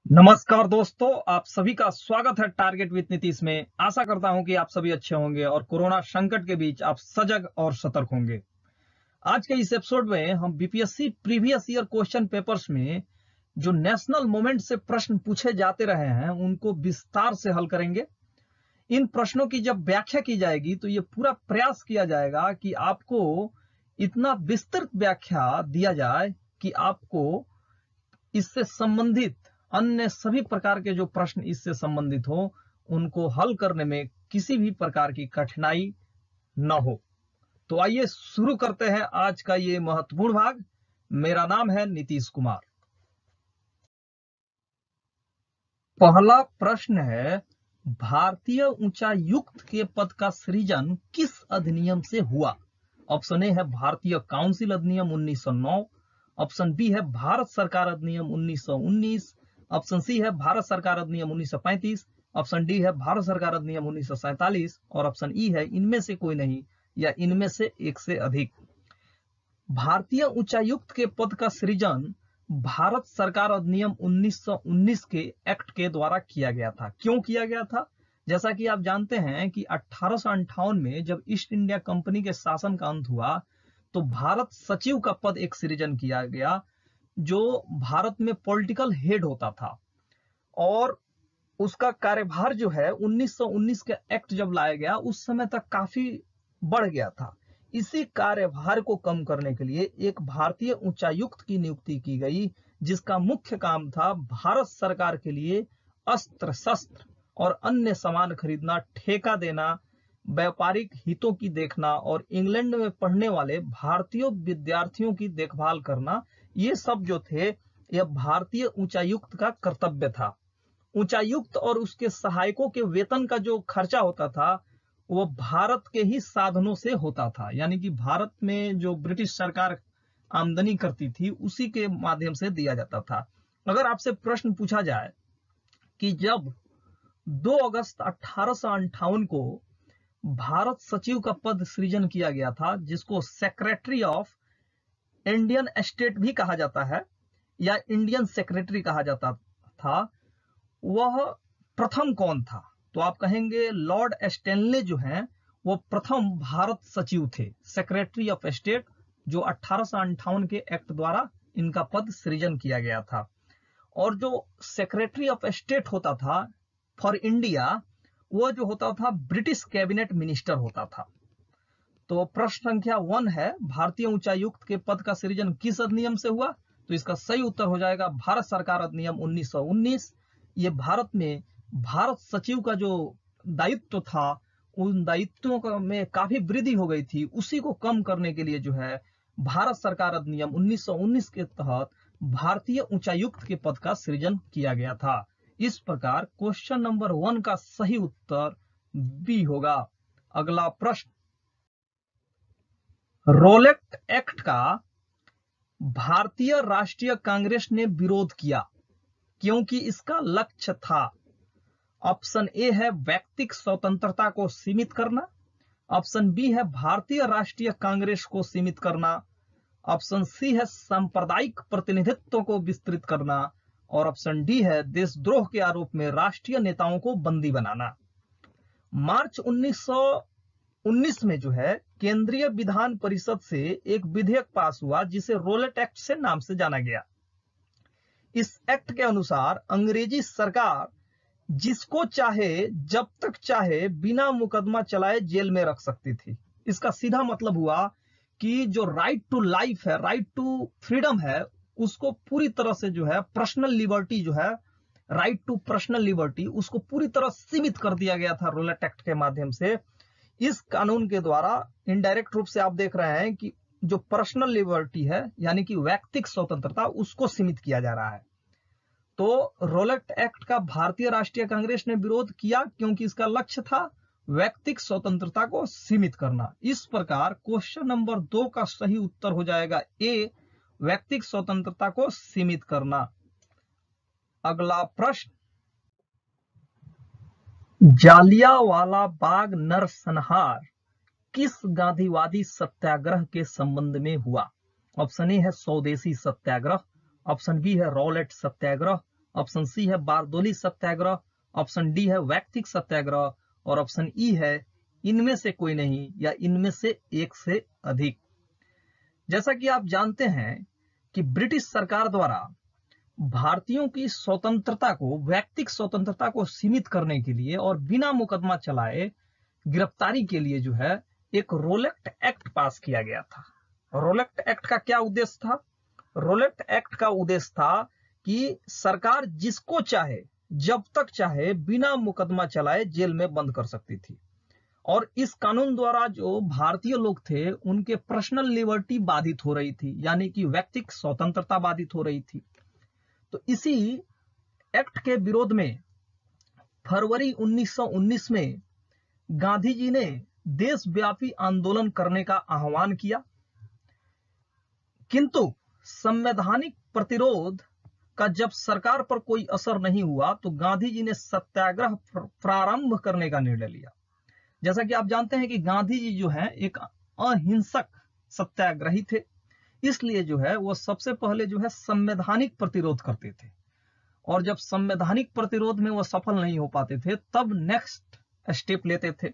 नमस्कार दोस्तों, आप सभी का स्वागत है टारगेट विद नीतीश में। आशा करता हूं कि आप सभी अच्छे होंगे और कोरोना संकट के बीच आप सजग और सतर्क होंगे। आज के इस एपिसोड में हम BPSC previous year question papers में जो नेशनल मोमेंट से प्रश्न पूछे जाते रहे हैं उनको विस्तार से हल करेंगे। इन प्रश्नों की जब व्याख्या की जाएगी तो ये पूरा प्रयास किया जाएगा कि आपको इतना विस्तृत व्याख्या दिया जाए कि आपको इससे संबंधित अन्य सभी प्रकार के जो प्रश्न इससे संबंधित हो उनको हल करने में किसी भी प्रकार की कठिनाई न हो। तो आइए शुरू करते हैं आज का ये महत्वपूर्ण भाग। मेरा नाम है नीतीश कुमार। पहला प्रश्न है, भारतीय उच्चायुक्त के पद का सृजन किस अधिनियम से हुआ? ऑप्शन ए है भारतीय काउंसिल अधिनियम 1909, ऑप्शन बी है भारत सरकार अधिनियम 1919, ऑप्शन सी है भारत सरकार अधिनियम 1935, ऑप्शन डी है भारत सरकार अधिनियम 1947 और ऑप्शन ई है इनमें से कोई नहीं या इनमें से एक से अधिक। भारतीय उच्चायुक्त के पद का सृजन भारत सरकार अधिनियम 1919 के एक्ट के द्वारा किया गया था। क्यों किया गया था? जैसा कि आप जानते हैं कि 1858 में जब ईस्ट इंडिया कंपनी के शासन का अंत हुआ तो भारत सचिव का पद एक सृजन किया गया जो भारत में पॉलिटिकल हेड होता था और उसका कार्यभार जो है 1919 के एक्ट जब लाया गया उस समय तक काफी बढ़ गया था। इसी कार्यभार को कम करने के लिए एक भारतीय उच्चायुक्त की नियुक्ति की गई जिसका मुख्य काम था भारत सरकार के लिए अस्त्र शस्त्र और अन्य सामान खरीदना, ठेका देना, व्यापारिक हितों की देखना और इंग्लैंड में पढ़ने वाले भारतीय विद्यार्थियों की देखभाल करना। ये सब जो थे यह भारतीय उच्चायुक्त का कर्तव्य था। उच्चायुक्त और उसके सहायकों के वेतन का जो खर्चा होता था वो भारत के ही साधनों से होता था, यानी कि भारत में जो ब्रिटिश सरकार आमदनी करती थी उसी के माध्यम से दिया जाता था। अगर आपसे प्रश्न पूछा जाए कि जब 2 अगस्त 1858 को भारत सचिव का पद सृजन किया गया था जिसको सेक्रेटरी ऑफ इंडियन स्टेट भी कहा जाता है या इंडियन सेक्रेटरी कहा जाता था, वह प्रथम कौन था? तो आप कहेंगे लॉर्ड स्टैनले जो हैं वो प्रथम भारत सचिव थे, सेक्रेटरी ऑफ स्टेट, जो 1858 के एक्ट द्वारा इनका पद सृजन किया गया था। और जो सेक्रेटरी ऑफ स्टेट होता था फॉर इंडिया वो जो होता था ब्रिटिश कैबिनेट मिनिस्टर होता था। तो प्रश्न संख्या 1 है, भारतीय उच्चायुक्त के पद का सृजन किस अधिनियम से हुआ? तो इसका सही उत्तर हो जाएगा भारत सरकार अधिनियम 1919। ये भारत में भारत सचिव का जो दायित्व था उन दायित्वों में काफी वृद्धि हो गई थी, उसी को कम करने के लिए जो है भारत सरकार अधिनियम 1919 के तहत भारतीय उच्चायुक्त के पद का सृजन किया गया था। इस प्रकार क्वेश्चन नंबर 1 का सही उत्तर बी होगा। अगला प्रश्न, रोलेट एक्ट का भारतीय राष्ट्रीय कांग्रेस ने विरोध किया क्योंकि इसका लक्ष्य था। ऑप्शन ए है व्यक्तिगत स्वतंत्रता को सीमित करना, ऑप्शन बी है भारतीय राष्ट्रीय कांग्रेस को सीमित करना, ऑप्शन सी है सांप्रदायिक प्रतिनिधित्व को विस्तृत करना और ऑप्शन डी है देशद्रोह के आरोप में राष्ट्रीय नेताओं को बंदी बनाना। मार्च 1919 में जो है केंद्रीय विधान परिषद से एक विधेयक पास हुआ जिसे रोलेट एक्ट से नाम से जाना गया। इस एक्ट के अनुसार अंग्रेजी सरकार जिसको चाहे जब तक चाहे बिना मुकदमा चलाए जेल में रख सकती थी। इसका सीधा मतलब हुआ कि जो राइट टू लाइफ है, राइट टू फ्रीडम है, उसको पूरी तरह से जो है पर्सनल लिबर्टी जो है, राइट टू पर्सनल लिबर्टी, उसको पूरी तरह सीमित कर दिया गया था रोलेट एक्ट के माध्यम से। इस कानून के द्वारा इनडायरेक्ट रूप से आप देख रहे हैं कि जो पर्सनल लिबर्टी है यानी कि व्यक्तिगत स्वतंत्रता उसको सीमित किया जा रहा है। तो रोलेट एक्ट का भारतीय राष्ट्रीय कांग्रेस ने विरोध किया क्योंकि इसका लक्ष्य था व्यक्तिगत स्वतंत्रता को सीमित करना। इस प्रकार क्वेश्चन नंबर 2 का सही उत्तर हो जाएगा ए, व्यक्तिगत स्वतंत्रता को सीमित करना। अगला प्रश्न, जालियांवाला बाग नरसंहार किस गांधीवादी सत्याग्रह के संबंध में हुआ? ऑप्शन ए है स्वदेशी सत्याग्रह, ऑप्शन बी है रॉलेट सत्याग्रह, ऑप्शन सी है बारदोली सत्याग्रह, ऑप्शन डी है वैयक्तिक सत्याग्रह और ऑप्शन ई है इनमें से कोई नहीं या इनमें से एक से अधिक। जैसा कि आप जानते हैं कि ब्रिटिश सरकार द्वारा भारतीयों की स्वतंत्रता को, वैयक्तिक स्वतंत्रता को सीमित करने के लिए और बिना मुकदमा चलाए गिरफ्तारी के लिए जो है एक रोलेक्ट एक्ट पास किया गया था। रोलेक्ट एक्ट का क्या उद्देश्य था? रोलेक्ट एक्ट का उद्देश्य था कि सरकार जिसको चाहे जब तक चाहे बिना मुकदमा चलाए जेल में बंद कर सकती थी और इस कानून द्वारा जो भारतीय लोग थे उनके पर्सनल लिबर्टी बाधित हो रही थी, यानी कि व्यक्तिक स्वतंत्रता बाधित हो रही थी। तो इसी एक्ट के विरोध में फरवरी 1919 में गांधी जी ने देशव्यापी आंदोलन करने का आह्वान किया, किंतु संवैधानिक प्रतिरोध का जब सरकार पर कोई असर नहीं हुआ तो गांधी जी ने सत्याग्रह प्रारंभ करने का निर्णय लिया। जैसा कि आप जानते हैं कि गांधी जी जो है एक अहिंसक सत्याग्रही थे, इसलिए जो है वो सबसे पहले जो है संवैधानिक प्रतिरोध करते थे और जब संवैधानिक प्रतिरोध में वो सफल नहीं हो पाते थे तब नेक्स्ट स्टेप लेते थे।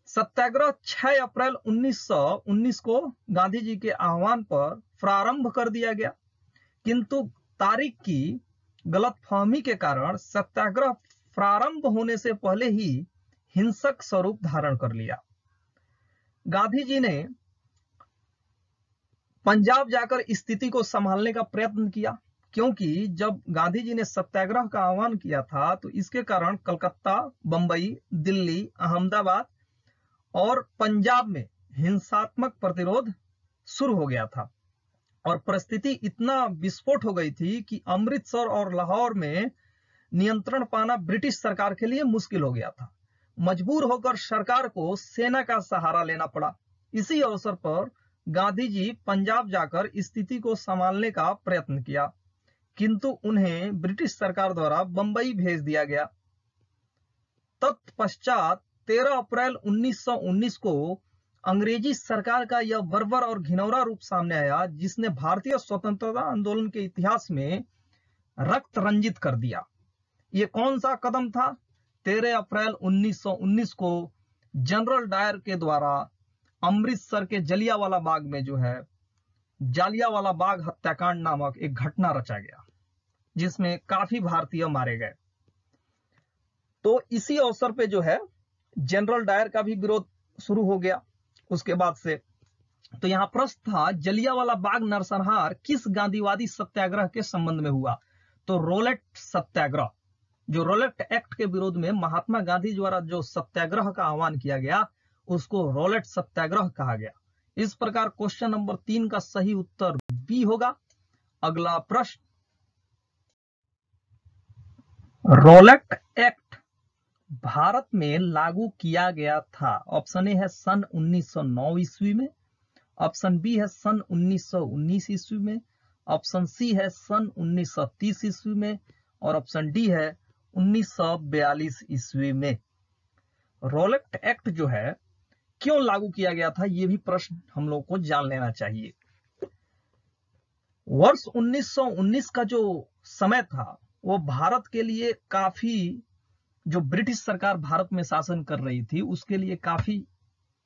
सत्याग्रह 6 अप्रैल 1919 को गांधी जी के आह्वान पर प्रारंभ कर दिया गया, किंतु तारीख की गलतफहमी के कारण सत्याग्रह प्रारंभ होने से पहले ही हिंसक स्वरूप धारण कर लिया। गांधी जी ने पंजाब जाकर स्थिति को संभालने का प्रयत्न किया, क्योंकि जब गांधी जी ने सत्याग्रह का आह्वान किया था तो इसके कारण कलकत्ता, बंबई, दिल्ली, अहमदाबाद और पंजाब में हिंसात्मक प्रतिरोध शुरू हो गया था और परिस्थिति इतना विस्फोट हो गई थी कि अमृतसर और लाहौर में नियंत्रण पाना ब्रिटिश सरकार के लिए मुश्किल हो गया था। मजबूर होकर सरकार को सेना का सहारा लेना पड़ा। इसी अवसर पर गांधी जी पंजाब जाकर स्थिति को संभालने का प्रयत्न किया, किंतु उन्हें ब्रिटिश सरकार द्वारा बंबई भेज दिया गया। तत्पश्चात 13 अप्रैल 1919 को अंग्रेजी सरकार का यह बर्बर और घिनौना रूप सामने आया, जिसने भारतीय स्वतंत्रता आंदोलन के इतिहास में रक्त रंजित कर दिया। ये कौन सा कदम था? 13 अप्रैल 1919 को जनरल डायर के द्वारा अमृतसर के जलियांवाला बाग में जो है जालियांवाला बाग हत्याकांड नामक एक घटना रचा गया, जिसमें काफी भारतीय मारे गए। तो इसी अवसर पे जो है जनरल डायर का भी विरोध शुरू हो गया उसके बाद से। तो यहाँ प्रश्न था जलियांवाला बाग नरसंहार किस गांधीवादी सत्याग्रह के संबंध में हुआ? तो रोलेट सत्याग्रह, जो रोलेट एक्ट के विरोध में महात्मा गांधी द्वारा जो सत्याग्रह का आह्वान किया गया उसको रोलेट सत्याग्रह कहा गया। इस प्रकार क्वेश्चन नंबर 3 का सही उत्तर बी होगा। अगला प्रश्न, रोलेट एक्ट भारत में लागू किया गया था। ऑप्शन ए है सन 1909 ईस्वी में, ऑप्शन बी है सन 1919 ईस्वी में, ऑप्शन सी है सन 1930 ईस्वी में और ऑप्शन डी है 1942 ईस्वी में। रोलेट एक्ट जो है क्यों लागू किया गया था, यह भी प्रश्न हम लोग को जान लेना चाहिए। वर्ष 1919 का जो समय था वो भारत के लिए काफी, जो ब्रिटिश सरकार भारत में शासन कर रही थी उसके लिए काफी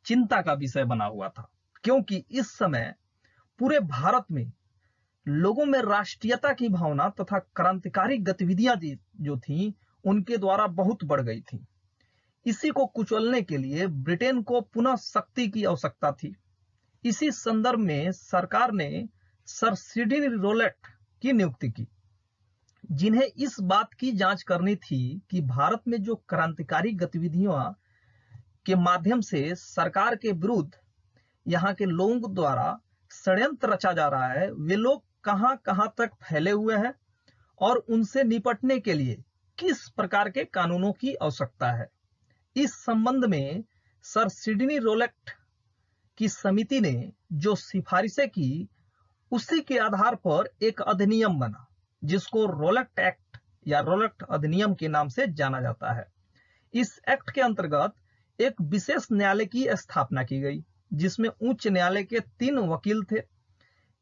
चिंता का विषय बना हुआ था, क्योंकि इस समय पूरे भारत में लोगों में राष्ट्रीयता की भावना तथा क्रांतिकारी गतिविधियां जो थी उनके द्वारा बहुत बढ़ गई थी। इसी को कुचलने के लिए ब्रिटेन को पुनः शक्ति की आवश्यकता थी। इसी संदर्भ में सरकार ने सर सिडनी रोलेट की नियुक्ति की, जिन्हें इस बात की जांच करनी थी कि भारत में जो क्रांतिकारी गतिविधियों के माध्यम से सरकार के विरुद्ध यहाँ के लोगों द्वारा षड्यंत्र रचा जा रहा है, वे लोग कहां कहां तक फैले हुए हैं और उनसे निपटने के लिए किस प्रकार के कानूनों की आवश्यकता है। इस संबंध में सर सिडनी रोलेट की समिति ने जो सिफारिशें की उसी के आधार पर एक अधिनियम बना, जिसको रोलेट एक्ट या रोलेट अधिनियम के नाम से जाना जाता है। इस एक्ट के अंतर्गत एक विशेष न्यायालय की स्थापना की गई, जिसमें उच्च न्यायालय के 3 वकील थे।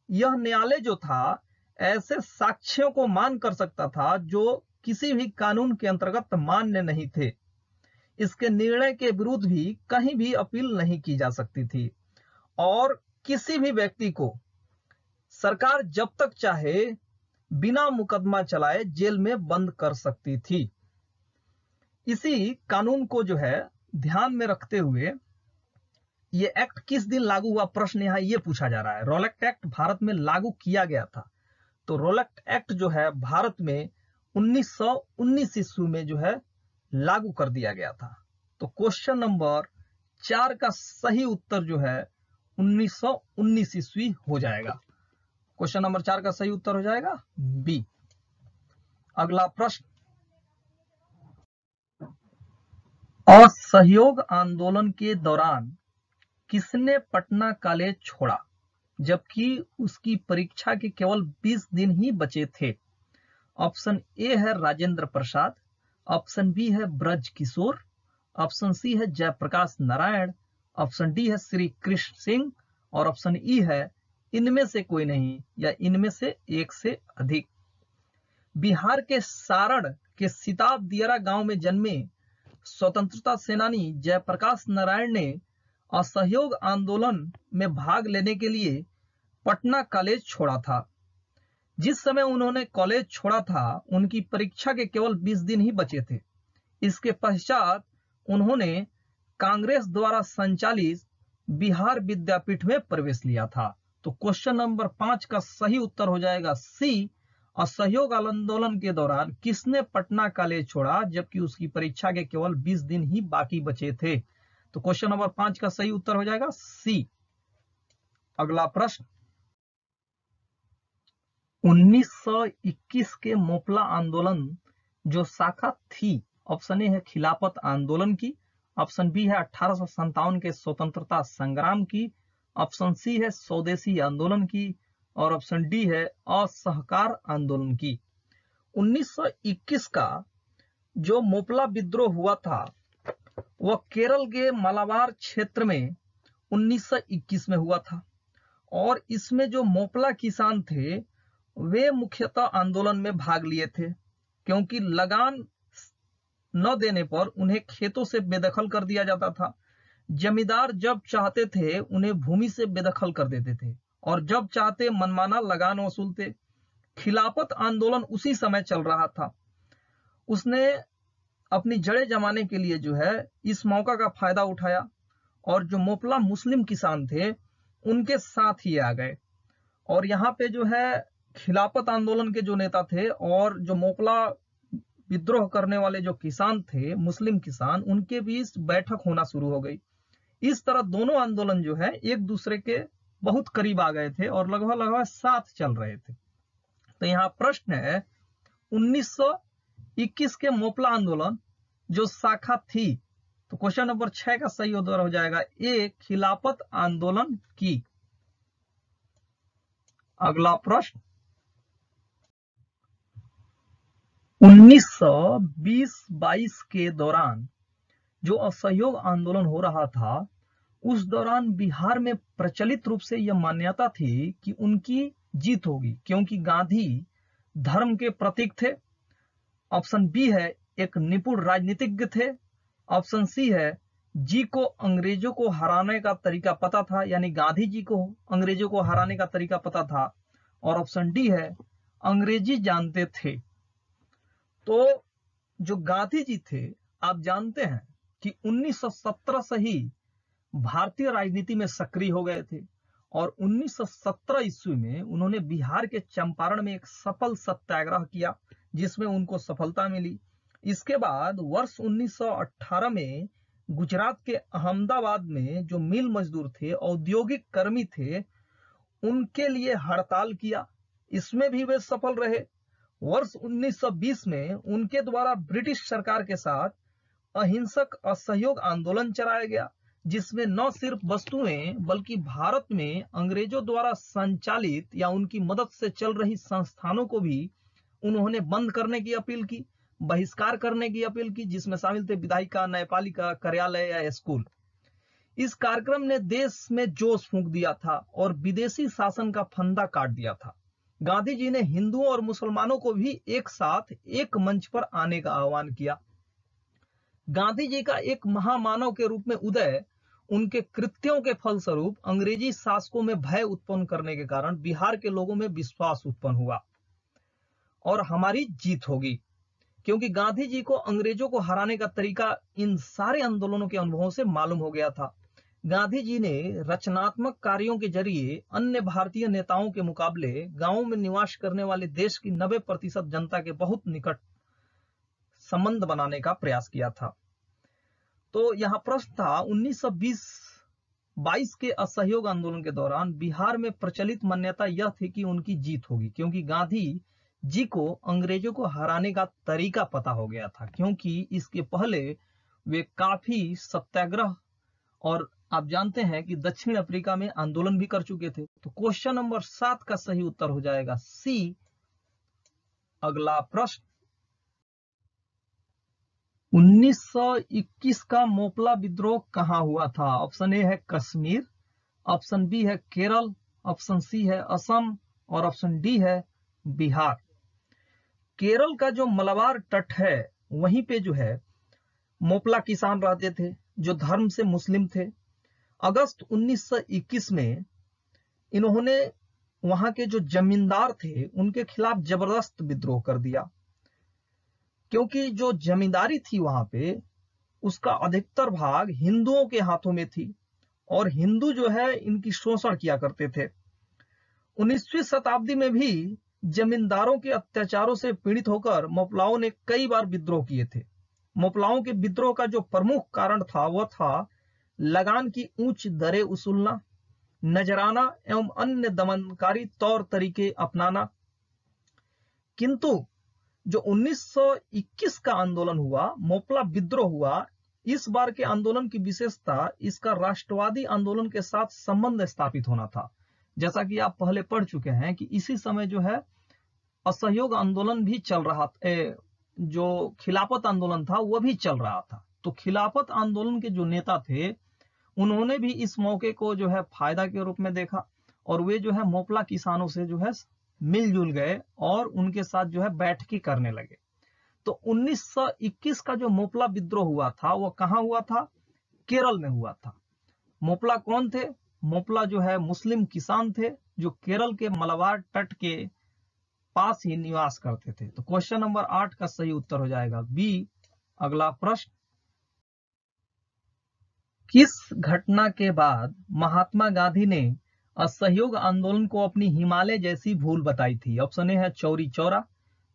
यह न्यायालय जो था ऐसे साक्ष्यों को मान कर सकता था जो किसी भी कानून के अंतर्गत मान्य नहीं थे। इसके निर्णय के विरुद्ध भी कहीं भी अपील नहीं की जा सकती थी और किसी भी व्यक्ति को सरकार जब तक चाहे बिना मुकदमा चलाए जेल में बंद कर सकती थी। इसी कानून को जो है ध्यान में रखते हुए ये एक्ट किस दिन लागू हुआ, प्रश्न यहां ये पूछा जा रहा है। रोलेक्ट एक्ट भारत में लागू किया गया था, तो रोलेक्ट एक्ट जो है भारत में 1919 ईस्वी में जो है लागू कर दिया गया था। तो क्वेश्चन नंबर 4 का सही उत्तर जो है 1919 ईस्वी हो जाएगा। क्वेश्चन नंबर 4 का सही उत्तर हो जाएगा बी। अगला प्रश्न, असहयोग आंदोलन के दौरान किसने पटना कॉलेज छोड़ा जबकि उसकी परीक्षा के केवल 20 दिन ही बचे थे? ऑप्शन ए है राजेंद्र प्रसाद, ऑप्शन बी है ब्रज किशोर, ऑप्शन सी है जयप्रकाश नारायण, ऑप्शन डी है श्री कृष्ण सिंह और ऑप्शन ई है इनमें से कोई नहीं या इनमें से एक से अधिक। बिहार के सारण के सिताब दियारा गांव में जन्मे स्वतंत्रता सेनानी जयप्रकाश नारायण ने असहयोग आंदोलन में भाग लेने के लिए पटना कॉलेज छोड़ा था। जिस समय उन्होंने कॉलेज छोड़ा था उनकी परीक्षा के केवल 20 दिन ही बचे थे। इसके पश्चात उन्होंने कांग्रेस द्वारा संचालित बिहार विद्यापीठ में प्रवेश लिया था। तो क्वेश्चन नंबर 5 का सही उत्तर हो जाएगा सी। असहयोग आंदोलन के दौरान किसने पटना कॉलेज छोड़ा जबकि उसकी परीक्षा के केवल 20 दिन ही बाकी बचे थे? तो क्वेश्चन नंबर 5 का सही उत्तर हो जाएगा सी। अगला प्रश्न, 1921 के मोपला आंदोलन जो शाखा थी, ऑप्शन ए है खिलाफत आंदोलन की, ऑप्शन बी है 1857 के स्वतंत्रता संग्राम की, ऑप्शन सी है स्वदेशी आंदोलन की और ऑप्शन डी है असहकार आंदोलन की। 1921 का जो मोपला विद्रोह हुआ था वह केरल के मालाबार क्षेत्र में 1921 में हुआ था और इसमें जो मोपला किसान थे वे मुख्यतः आंदोलन में भाग लिए थे क्योंकि लगान न देने पर उन्हें खेतों से बेदखल कर दिया जाता था। जमींदार जब चाहते थे उन्हें भूमि से बेदखल कर देते थे और जब चाहते मनमाना लगान वसूलते। खिलाफत आंदोलन उसी समय चल रहा था। उसने अपनी जड़ें जमाने के लिए जो है इस मौका का फायदा उठाया और जो मोपला मुस्लिम किसान थे उनके साथ ही आ गए और यहाँ पे जो है खिलाफत आंदोलन के जो नेता थे और जो मोपला विद्रोह करने वाले जो किसान थे मुस्लिम किसान, उनके बीच बैठक होना शुरू हो गई। इस तरह दोनों आंदोलन जो है एक दूसरे के बहुत करीब आ गए थे और लगभग साथ चल रहे थे। तो यहाँ प्रश्न है 1921 के मोपला आंदोलन जो शाखा थी, तो क्वेश्चन नंबर 6 का सही उत्तर हो जाएगा ए खिलाफत आंदोलन की। अगला प्रश्न, 1920-22 के दौरान जो असहयोग आंदोलन हो रहा था उस दौरान बिहार में प्रचलित रूप से यह मान्यता थी कि उनकी जीत होगी क्योंकि गांधी धर्म के प्रतीक थे। ऑप्शन बी है एक निपुण राजनीतिज्ञ थे, ऑप्शन सी है जी को अंग्रेजों को हराने का तरीका पता था, यानी गांधी जी को अंग्रेजों को हराने का तरीका पता था, और ऑप्शन डी है अंग्रेजी जानते थे। तो जो गांधी जी थे आप जानते हैं कि 1917 से ही भारतीय राजनीति में सक्रिय हो गए थे और 1917 ईस्वी में उन्होंने बिहार के चंपारण में एक सफल सत्याग्रह किया जिसमें उनको सफलता मिली। इसके बाद वर्ष 1918 में गुजरात के अहमदाबाद में जो मिल मजदूर थे, औद्योगिक कर्मी थे, उनके लिए हड़ताल किया। इसमें भी वे सफल रहे। वर्ष 1920 में उनके द्वारा ब्रिटिश सरकार के साथ अहिंसक असहयोग आंदोलन चलाया गया जिसमें न सिर्फ वस्तुएं बल्कि भारत में अंग्रेजों द्वारा संचालित या उनकी मदद से चल रही संस्थानों को भी उन्होंने बंद करने की अपील की, बहिष्कार करने की अपील की, जिसमें शामिल थे विधायिका, न्यायपालिका, कार्यालय या स्कूल। इस कार्यक्रम ने देश में जोश फूंक दिया था और विदेशी शासन का फंदा काट दिया था। गांधी जी ने हिंदुओं और मुसलमानों को भी एक साथ एक मंच पर आने का आह्वान किया। गांधी जी का एक महामानव के रूप में उदय उनके कृत्यों के फलस्वरूप अंग्रेजी शासकों में भय उत्पन्न करने के कारण बिहार के लोगों में विश्वास उत्पन्न हुआ और हमारी जीत होगी, क्योंकि गांधी जी को अंग्रेजों को हराने का तरीका इन सारे आंदोलनों के अनुभवों से मालूम हो गया था। गांधी जी ने रचनात्मक कार्यों के जरिए अन्य भारतीय नेताओं के मुकाबले गांवों में निवास करने वाले देश की 90% जनता के बहुत निकट संबंध बनाने का प्रयास किया था। तो यहाँ प्रश्न था, 1920-22 के असहयोग आंदोलन के दौरान बिहार में प्रचलित मान्यता यह थी कि उनकी जीत होगी, क्योंकि गांधी जी को अंग्रेजों को हराने का तरीका पता हो गया था, क्योंकि इसके पहले वे काफी सत्याग्रह और आप जानते हैं कि दक्षिण अफ्रीका में आंदोलन भी कर चुके थे। तो क्वेश्चन नंबर 7 का सही उत्तर हो जाएगा सी। अगला प्रश्न, 1921 का मोपला विद्रोह कहां हुआ था? ऑप्शन ए है कश्मीर, ऑप्शन बी है केरल, ऑप्शन सी है असम और ऑप्शन डी है बिहार। केरल का जो मलबार तट है वहीं पे जो है मोपला किसान रहते थे जो धर्म से मुस्लिम थे। अगस्त 1921 में इन्होंने वहां के जो जमींदार थे उनके खिलाफ जबरदस्त विद्रोह कर दिया, क्योंकि जो जमींदारी थी वहां पे उसका अधिकतर भाग हिंदुओं के हाथों में थी और हिंदू जो है इनकी शोषण किया करते थे। 19वीं शताब्दी में भी जमींदारों के अत्याचारों से पीड़ित होकर मोपलाओं ने कई बार विद्रोह किए थे। मोपलाओं के विद्रोह का जो प्रमुख कारण था वह था लगान की उच्च दरें वसूलना, नजराना एवं अन्य दमनकारी तौर तरीके अपनाना। किंतु जो 1921 का आंदोलन हुआ, मोपला विद्रोह हुआ, इस बार के आंदोलन की विशेषता इसका राष्ट्रवादी आंदोलन के साथ संबंध स्थापित होना था। जैसा कि आप पहले पढ़ चुके हैं कि इसी समय जो है असहयोग आंदोलन भी चल रहा था, जो खिलाफत आंदोलन था वह भी चल रहा था। तो खिलाफत आंदोलन के जो नेता थे उन्होंने भी इस मौके को जो है फायदा के रूप में देखा और वे जो है मोपला किसानों से जो है मिलजुल गए और उनके साथ जो है बैठकी करने लगे। तो 1921 का जो मोपला विद्रोह हुआ था वो कहां हुआ था? केरल में हुआ था। मोपला कौन थे? मोपला जो है मुस्लिम किसान थे जो केरल के मलबार तट के पास ही निवास करते थे। तो क्वेश्चन नंबर 8 का सही उत्तर हो जाएगा बी। अगला प्रश्न, किस घटना के बाद महात्मा गांधी ने असहयोग आंदोलन को अपनी हिमालय जैसी भूल बताई थी? ऑप्शन ए है चौरी चौरा,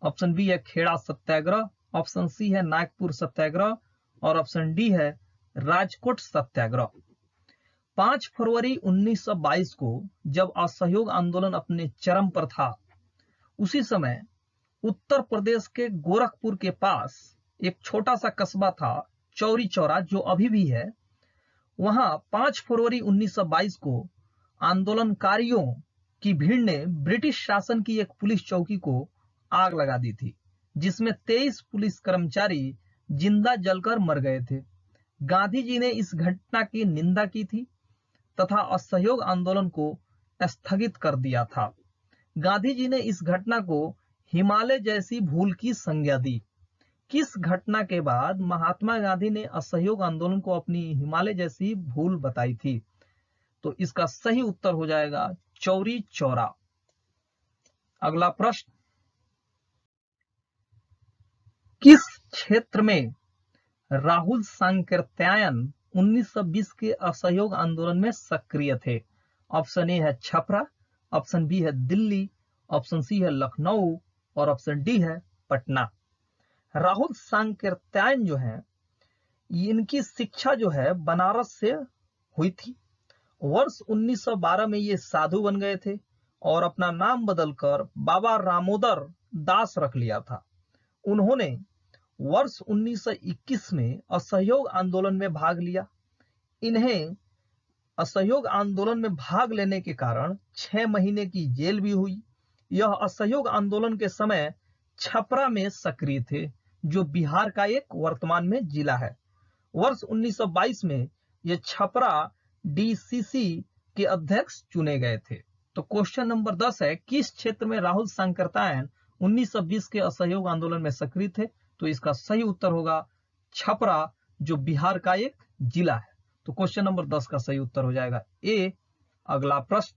ऑप्शन बी है खेड़ा सत्याग्रह, ऑप्शन सी है नागपुर सत्याग्रह और ऑप्शन डी है राजकोट सत्याग्रह। 5 फरवरी 1922 को जब असहयोग आंदोलन अपने चरम पर था, उसी समय उत्तर प्रदेश के गोरखपुर के पास एक छोटा सा कस्बा था चौरी चौरा, जो अभी भी है। वहां 5 फरवरी 1922 को आंदोलनकारियों की भीड़ ने ब्रिटिश शासन की एक पुलिस चौकी को आग लगा दी थी, जिसमें 23 पुलिस कर्मचारी जिंदा जलकर मर गए थे। गांधी जी ने इस घटना की निंदा की थी तथा असहयोग आंदोलन को स्थगित कर दिया था। गांधी जी ने इस घटना को हिमालय जैसी भूल की संज्ञा दी। किस घटना के बाद महात्मा गांधी ने असहयोग आंदोलन को अपनी हिमालय जैसी भूल बताई थी? तो इसका सही उत्तर हो जाएगा चौरी चौरा। अगला प्रश्न, किस क्षेत्र में राहुल सांकृत्यायन 1920 के असहयोग आंदोलन में सक्रिय थे? ऑप्शन ए है छपरा, ऑप्शन बी है दिल्ली, ऑप्शन सी है लखनऊ और ऑप्शन डी है पटना। राहुल सांकृत्यायन जो है इनकी शिक्षा जो है बनारस से हुई थी। वर्ष 1912 में ये साधु बन गए थे और अपना नाम बदलकर बाबा रामोदर दास रख लिया था। उन्होंने वर्ष 1921 में असहयोग आंदोलन में भाग लिया। इन्हें असहयोग आंदोलन में भाग लेने के कारण 6 महीने की जेल भी हुई। यह असहयोग आंदोलन के समय छपरा में सक्रिय थे, जो बिहार का एक वर्तमान में जिला है। वर्ष 1922 में ये छपरा डीसीसी के अध्यक्ष चुने गए थे। तो क्वेश्चन नंबर 10 है, किस क्षेत्र में राहुल सांकृत्यायन 1920 के असहयोग आंदोलन में सक्रिय थे? तो इसका सही उत्तर होगा छपरा, जो बिहार का एक जिला है। तो क्वेश्चन नंबर 10 का सही उत्तर हो जाएगा ए। अगला प्रश्न,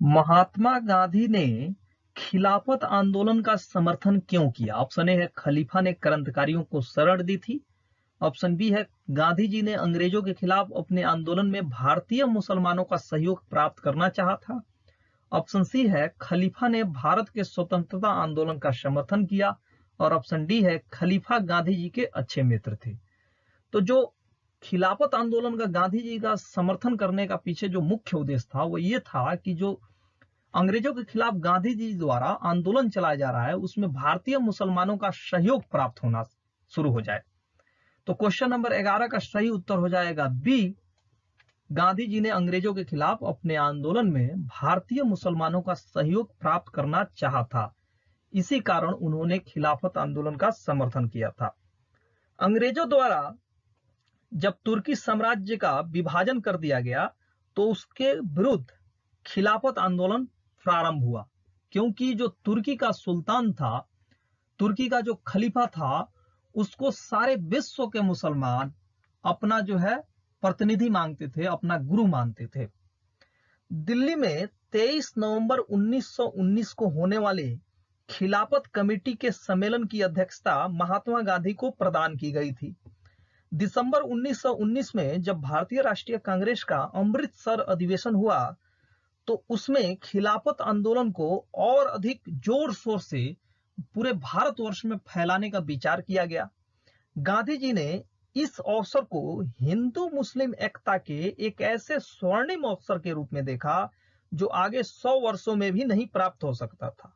महात्मा गांधी ने खिलाफत आंदोलन का समर्थन क्यों किया? ऑप्शन ए है, खलीफा ने क्रांतिकारियों को शरण दी थी। ऑप्शन बी है, गांधी जी ने अंग्रेजों के खिलाफ अपने आंदोलन में भारतीय मुसलमानों का सहयोग प्राप्त करना चाहा था। ऑप्शन सी है, खलीफा ने भारत के स्वतंत्रता आंदोलन का समर्थन किया। और ऑप्शन डी है, खलीफा गांधी जी के अच्छे मित्र थे। तो जो खिलाफत आंदोलन का गांधी जी का समर्थन करने का पीछे जो मुख्य उद्देश्य था वो ये था कि जो अंग्रेजों के खिलाफ गांधी जी द्वारा आंदोलन चलाया जा रहा है उसमें भारतीय मुसलमानों का सहयोग प्राप्त होना शुरू हो जाए। तो क्वेश्चन नंबर 11 का सही उत्तर हो जाएगा बी। गांधी जी ने अंग्रेजों के खिलाफ अपने आंदोलन में भारतीय मुसलमानों का सहयोग प्राप्त करना चाहा था, इसी कारण उन्होंने खिलाफत आंदोलन का समर्थन किया था। अंग्रेजों द्वारा जब तुर्की साम्राज्य का विभाजन कर दिया गया तो उसके विरुद्ध खिलाफत आंदोलन प्रारंभ हुआ, क्योंकि जो तुर्की का सुल्तान था, तुर्की का जो खलीफा था, उसको सारे विश्व के मुसलमान अपना जो है प्रतिनिधि मांगते थे, अपना गुरु मानते थे। दिल्ली में 23 नवंबर 1919 को होने वाले खिलाफत कमेटी के सम्मेलन की अध्यक्षता महात्मा गांधी को प्रदान की गई थी। दिसंबर 1919 में जब भारतीय राष्ट्रीय कांग्रेस का अमृतसर अधिवेशन हुआ तो उसमें खिलाफत आंदोलन को और अधिक जोर शोर से पूरे भारतवर्ष में फैलाने का विचार किया गया। गांधी जी ने इस अवसर को हिंदू मुस्लिम एकता के एक ऐसे स्वर्णिम अवसर के रूप में देखा जो आगे 100 वर्षों में भी नहीं प्राप्त हो सकता था।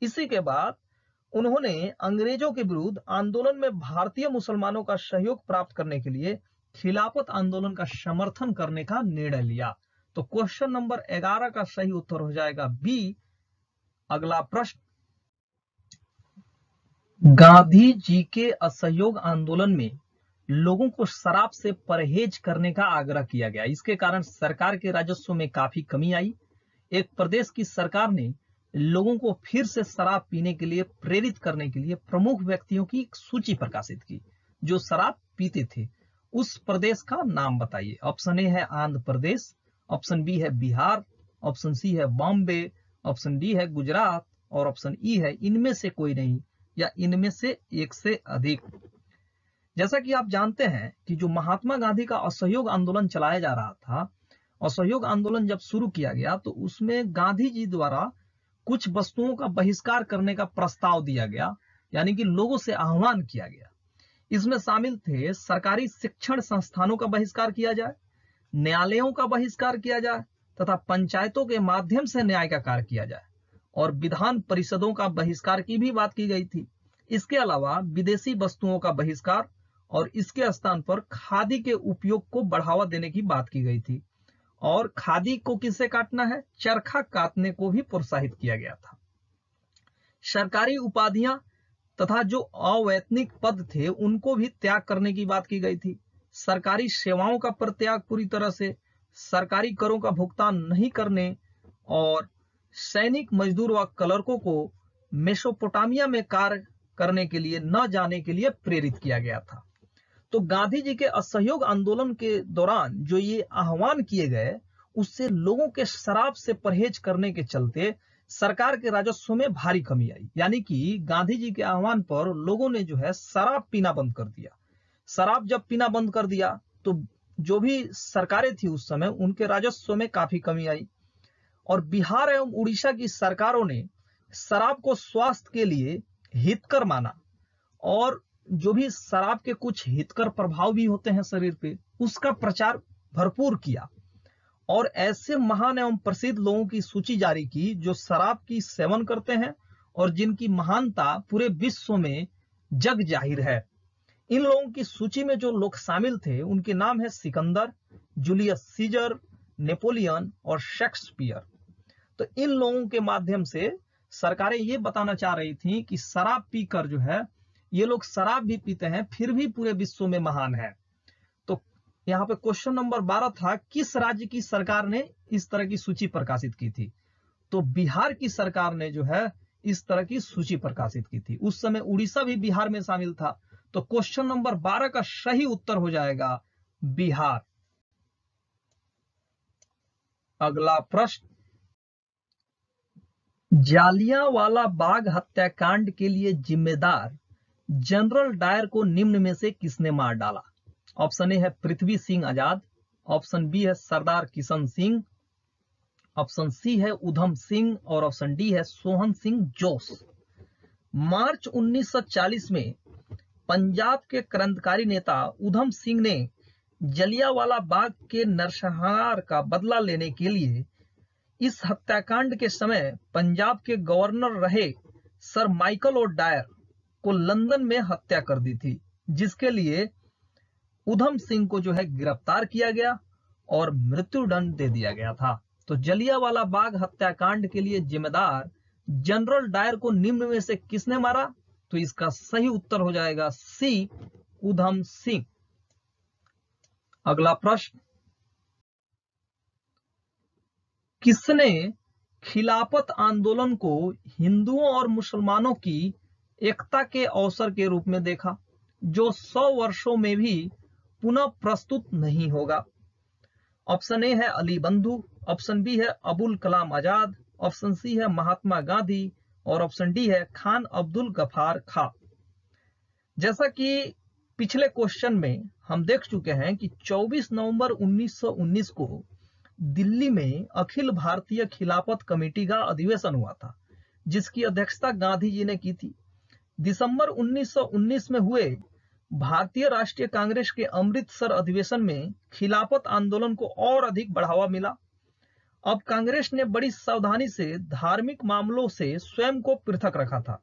इसी के बाद उन्होंने अंग्रेजों के विरुद्ध आंदोलन में भारतीय मुसलमानों का सहयोग प्राप्त करने के लिए खिलाफत आंदोलन का समर्थन करने का निर्णय लिया। तो क्वेश्चन नंबर 11 का सही उत्तर हो जाएगा बी। अगला प्रश्न, गांधी जी के असहयोग आंदोलन में लोगों को शराब से परहेज करने का आग्रह किया गया। इसके कारण सरकार के राजस्व में काफी कमी आई। एक प्रदेश की सरकार ने लोगों को फिर से शराब पीने के लिए प्रेरित करने के लिए प्रमुख व्यक्तियों की एक सूची प्रकाशित की जो शराब पीते थे। उस प्रदेश का नाम बताइए। ऑप्शन ए है आंध्र प्रदेश, ऑप्शन बी है बिहार, ऑप्शन सी है बॉम्बे, ऑप्शन डी है गुजरात और ऑप्शन ई है इनमें से कोई नहीं या इनमें से एक से अधिक। जैसा कि आप जानते हैं कि जो महात्मा गांधी का असहयोग आंदोलन चलाया जा रहा था, असहयोग आंदोलन जब शुरू किया गया तो उसमें गांधी जी द्वारा कुछ वस्तुओं का बहिष्कार करने का प्रस्ताव दिया गया, यानी कि लोगों से आह्वान किया गया। इसमें शामिल थे सरकारी शिक्षण संस्थानों का बहिष्कार किया जाए, न्यायालयों का बहिष्कार किया जाए तथा पंचायतों के माध्यम से न्याय का कार्य किया जाए और विधान परिषदों का बहिष्कार की भी बात की गई थी। इसके अलावा विदेशी वस्तुओं का बहिष्कार और इसके स्थान पर खादी के उपयोग को बढ़ावा देने की बात की गई थी और खादी को किससे काटना है, चरखा काटने को भी प्रोत्साहित किया गया था। सरकारी उपाधियां तथा जो अवैतनिक पद थे उनको भी त्याग करने की बात की गई थी। सरकारी सेवाओं का परित्याग पूरी तरह से, सरकारी करों का भुगतान नहीं करने और सैनिक मजदूर व क्लर्कों को मेसोपोटामिया में कार्य करने के लिए न जाने के लिए प्रेरित किया गया था। तो गांधी जी के असहयोग आंदोलन के दौरान जो ये आह्वान किए गए उससे लोगों के शराब से परहेज करने के चलते सरकार के राजस्व में भारी कमी आई, यानी कि गांधी जी के आह्वान पर लोगों ने जो है शराब पीना बंद कर दिया। शराब जब पीना बंद कर दिया तो जो भी सरकारें थी उस समय उनके राजस्व में काफी कमी आई और बिहार एवं उड़ीसा की सरकारों ने शराब को स्वास्थ्य के लिए हितकर माना और जो भी शराब के कुछ हितकर प्रभाव भी होते हैं शरीर पे, उसका प्रचार भरपूर किया और ऐसे महान एवं प्रसिद्ध लोगों की सूची जारी की जो शराब की सेवन करते हैं और जिनकी महानता पूरे विश्व में जग जाहिर है। इन लोगों की सूची में जो लोग शामिल थे उनके नाम है सिकंदर, जूलियस सीजर, नेपोलियन और शेक्सपियर। तो इन लोगों के माध्यम से सरकारें ये बताना चाह रही थी कि शराब पीकर जो है ये लोग शराब भी पीते हैं फिर भी पूरे विश्व में महान है। तो यहाँ पे क्वेश्चन नंबर 12 था, किस राज्य की सरकार ने इस तरह की सूची प्रकाशित की थी? तो बिहार की सरकार ने जो है इस तरह की सूची प्रकाशित की थी। उस समय उड़ीसा भी बिहार में शामिल था। तो क्वेश्चन नंबर 12 का सही उत्तर हो जाएगा बिहार। अगला प्रश्न, जालियांवाला बाग हत्याकांड के लिए जिम्मेदार जनरल डायर को निम्न में से किसने मार डाला? ऑप्शन ए है पृथ्वी सिंह आजाद, ऑप्शन बी है सरदार किशन सिंह, ऑप्शन सी है उधम सिंह और ऑप्शन डी है सोहन सिंह जोश। मार्च 1940 में पंजाब के क्रांतिकारी नेता उधम सिंह ने जलियांवाला बाग के नरसंहार का बदला लेने के लिए इस हत्याकांड के समय पंजाब के गवर्नर रहे सर माइकल ओ डायर को लंदन में हत्या कर दी थी, जिसके लिए उधम सिंह को जो है गिरफ्तार किया गया और मृत्युदंड दे दिया गया था। तो जलियांवाला बाग हत्याकांड के लिए जिम्मेदार जनरल डायर को निम्न में से किसने मारा? तो इसका सही उत्तर हो जाएगा सी, उधम सिंह। अगला प्रश्न, किसने खिलाफत आंदोलन को हिंदुओं और मुसलमानों की एकता के अवसर के रूप में देखा, जो 100 वर्षों में भी पुनः प्रस्तुत नहीं होगा? ऑप्शन ए है अली बंधु, ऑप्शन बी है अबुल कलाम आजाद, ऑप्शन सी है महात्मा गांधी और ऑप्शन डी है खान अब्दुल गफार खां। जैसा कि पिछले क्वेश्चन में हम देख चुके हैं कि 24 नवंबर 1919 को दिल्ली में अखिल भारतीय खिलाफत कमेटी का अधिवेशन हुआ था, जिसकी अध्यक्षता गांधी जी ने की थी। दिसंबर 1919 में हुए भारतीय राष्ट्रीय कांग्रेस के अमृतसर अधिवेशन में खिलाफत आंदोलन को और अधिक बढ़ावा मिला। अब कांग्रेस ने बड़ी सावधानी से धार्मिक मामलों से स्वयं को पृथक रखा था,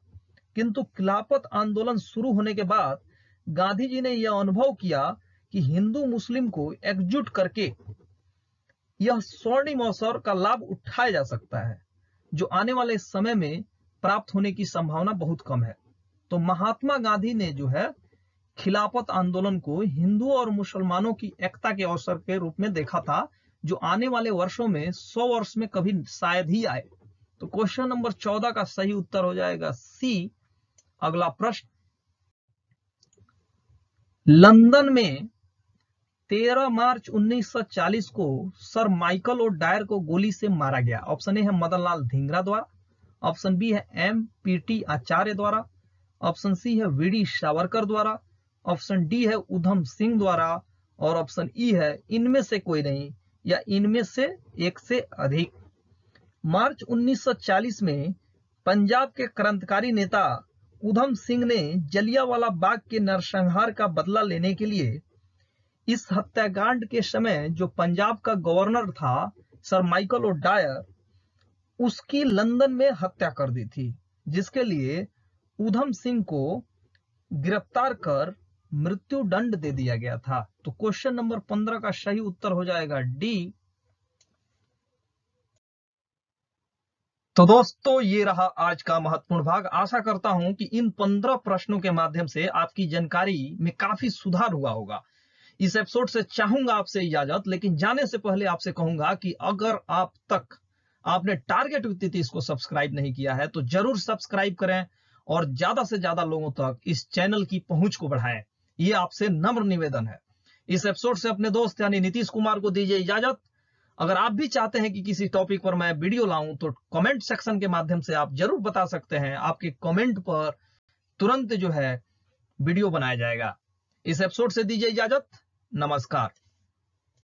किंतु खिलाफत आंदोलन शुरू होने के बाद गांधी जी ने यह अनुभव किया कि हिंदू मुस्लिम को एकजुट करके यह स्वर्णिम अवसर का लाभ उठाया जा सकता है, जो आने वाले समय में प्राप्त होने की संभावना बहुत कम है। तो महात्मा गांधी ने जो है खिलाफत आंदोलन को हिंदुओं और मुसलमानों की एकता के अवसर के रूप में देखा था, जो आने वाले वर्षों में 100 वर्ष में कभी शायद ही आए। तो क्वेश्चन नंबर 14 का सही उत्तर हो जाएगा सी। अगला प्रश्न, लंदन में 13 मार्च 1940 को सर माइकल और डायर को गोली से मारा गया। ऑप्शन ए है मदनलाल धिंगरा द्वारा, ऑप्शन बी है एम.पी.टी. आचार्य द्वारा, ऑप्शन सी है वी.डी. सावरकर द्वारा, ऑप्शन डी है उधम सिंह द्वारा और ऑप्शन ई है इनमें से कोई नहीं या इनमें से एक से अधिक। मार्च 1940 में पंजाब के क्रांतिकारी नेता उधम सिंह ने जलियांवाला बाग के नरसंहार का बदला लेने के लिए इस हत्याकांड के समय जो पंजाब का गवर्नर था सर माइकल ओ डायर, उसकी लंदन में हत्या कर दी थी, जिसके लिए उधम सिंह को गिरफ्तार कर मृत्यु दंड दे दिया गया था। तो क्वेश्चन नंबर 15 का सही उत्तर हो जाएगा डी। तो दोस्तों, ये रहा आज का महत्वपूर्ण भाग। आशा करता हूं कि इन 15 प्रश्नों के माध्यम से आपकी जानकारी में काफी सुधार हुआ होगा। इस एपिसोड से चाहूंगा आपसे इजाजत, लेकिन जाने से पहले आपसे कहूंगा कि अगर आप तक आपने टारगेट विद नीतीश को सब्सक्राइब नहीं किया है तो जरूर सब्सक्राइब करें और ज्यादा से ज्यादा लोगों तक इस चैनल की पहुंच को बढ़ाएं। ये आपसे नम्र निवेदन है। इस एपिसोड से अपने दोस्त यानी नीतीश कुमार को दीजिए इजाजत। अगर आप भी चाहते हैं कि किसी टॉपिक पर मैं वीडियो लाऊं तो कमेंट सेक्शन के माध्यम से आप जरूर बता सकते हैं। आपके कमेंट पर तुरंत जो है वीडियो बनाया जाएगा। इस एपिसोड से दीजिए इजाजत। नमस्कार।